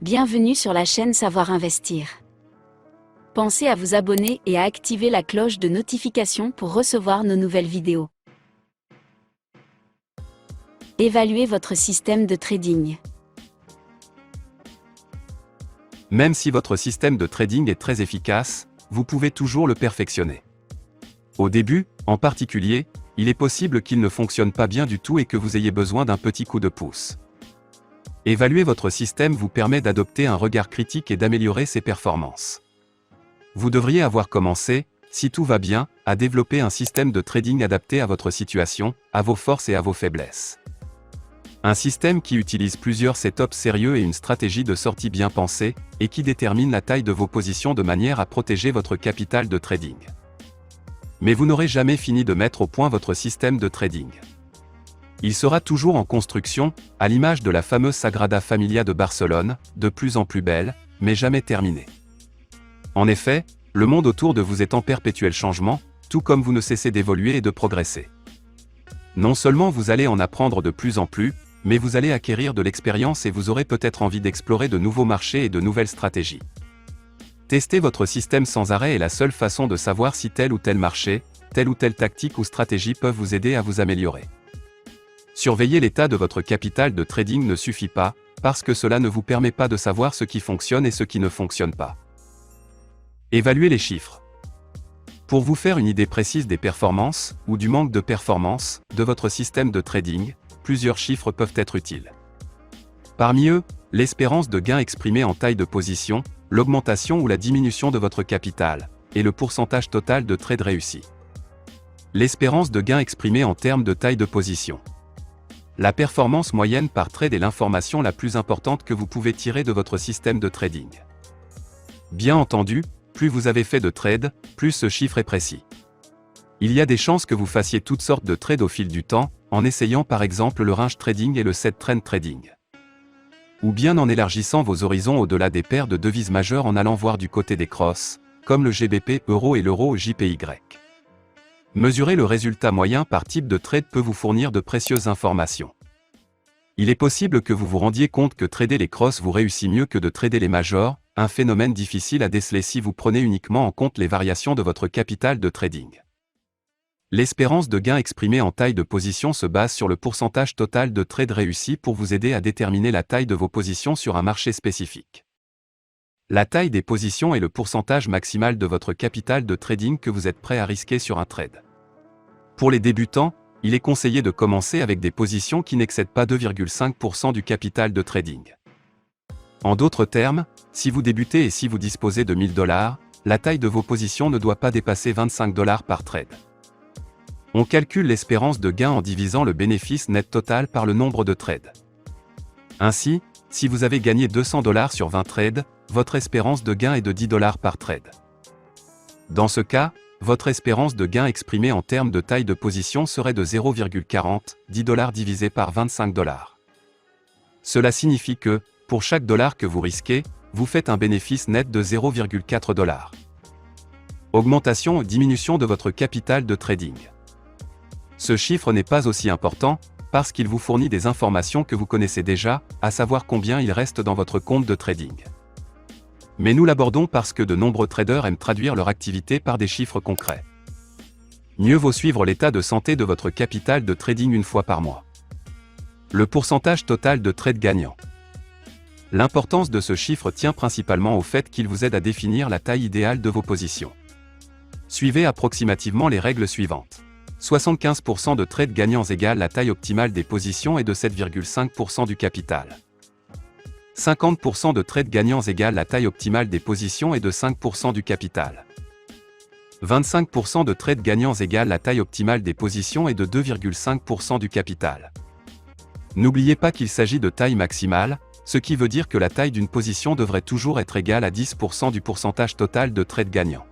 Bienvenue sur la chaîne Savoir Investir. Pensez à vous abonner et à activer la cloche de notification pour recevoir nos nouvelles vidéos. Évaluez votre système de trading. Même si votre système de trading est très efficace, vous pouvez toujours le perfectionner. Au début, en particulier, il est possible qu'il ne fonctionne pas bien du tout et que vous ayez besoin d'un petit coup de pouce. Évaluer votre système vous permet d'adopter un regard critique et d'améliorer ses performances. Vous devriez avoir commencé, si tout va bien, à développer un système de trading adapté à votre situation, à vos forces et à vos faiblesses. Un système qui utilise plusieurs setups sérieux et une stratégie de sortie bien pensée, et qui détermine la taille de vos positions de manière à protéger votre capital de trading. Mais vous n'aurez jamais fini de mettre au point votre système de trading. Il sera toujours en construction, à l'image de la fameuse Sagrada Familia de Barcelone, de plus en plus belle, mais jamais terminée. En effet, le monde autour de vous est en perpétuel changement, tout comme vous ne cessez d'évoluer et de progresser. Non seulement vous allez en apprendre de plus en plus, mais vous allez acquérir de l'expérience et vous aurez peut-être envie d'explorer de nouveaux marchés et de nouvelles stratégies. Tester votre système sans arrêt est la seule façon de savoir si tel ou tel marché, telle ou telle tactique ou stratégie peuvent vous aider à vous améliorer. Surveiller l'état de votre capital de trading ne suffit pas, parce que cela ne vous permet pas de savoir ce qui fonctionne et ce qui ne fonctionne pas. Évaluez les chiffres. Pour vous faire une idée précise des performances, ou du manque de performance, de votre système de trading, plusieurs chiffres peuvent être utiles. Parmi eux, l'espérance de gain exprimée en taille de position, l'augmentation ou la diminution de votre capital, et le pourcentage total de trades réussis. L'espérance de gain exprimée en termes de taille de position. La performance moyenne par trade est l'information la plus importante que vous pouvez tirer de votre système de trading. Bien entendu, plus vous avez fait de trades, plus ce chiffre est précis. Il y a des chances que vous fassiez toutes sortes de trades au fil du temps, en essayant par exemple le range trading et le set trend trading. Ou bien en élargissant vos horizons au-delà des paires de devises majeures en allant voir du côté des crosses, comme le GBP euro et l'euro JPY. Mesurer le résultat moyen par type de trade peut vous fournir de précieuses informations. Il est possible que vous vous rendiez compte que trader les crosses vous réussit mieux que de trader les majors, un phénomène difficile à déceler si vous prenez uniquement en compte les variations de votre capital de trading. L'espérance de gain exprimée en taille de position se base sur le pourcentage total de trades réussis pour vous aider à déterminer la taille de vos positions sur un marché spécifique. La taille des positions est le pourcentage maximal de votre capital de trading que vous êtes prêt à risquer sur un trade. Pour les débutants, il est conseillé de commencer avec des positions qui n'excèdent pas 2,5% du capital de trading. En d'autres termes, si vous débutez et si vous disposez de 1000 $, la taille de vos positions ne doit pas dépasser 25 $ par trade. On calcule l'espérance de gain en divisant le bénéfice net total par le nombre de trades. Ainsi, si vous avez gagné 200 $ sur 20 trades, votre espérance de gain est de 10 $ par trade. Dans ce cas, votre espérance de gain exprimée en termes de taille de position serait de 0,40, 10 $ divisé par 25 $. Cela signifie que, pour chaque dollar que vous risquez, vous faites un bénéfice net de 0,4 $. Augmentation ou diminution de votre capital de trading. Ce chiffre n'est pas aussi important, parce qu'il vous fournit des informations que vous connaissez déjà, à savoir combien il reste dans votre compte de trading. Mais nous l'abordons parce que de nombreux traders aiment traduire leur activité par des chiffres concrets. Mieux vaut suivre l'état de santé de votre capital de trading une fois par mois. Le pourcentage total de trades gagnants. L'importance de ce chiffre tient principalement au fait qu'il vous aide à définir la taille idéale de vos positions. Suivez approximativement les règles suivantes. 75% de trades gagnants égale la taille optimale des positions et de 7,5% du capital. 50% de trades gagnants égale la taille optimale des positions et de 5% du capital. 25% de trades gagnants égale la taille optimale des positions et de 2,5% du capital. N'oubliez pas qu'il s'agit de taille maximale, ce qui veut dire que la taille d'une position devrait toujours être égale à 10% du pourcentage total de trades gagnants.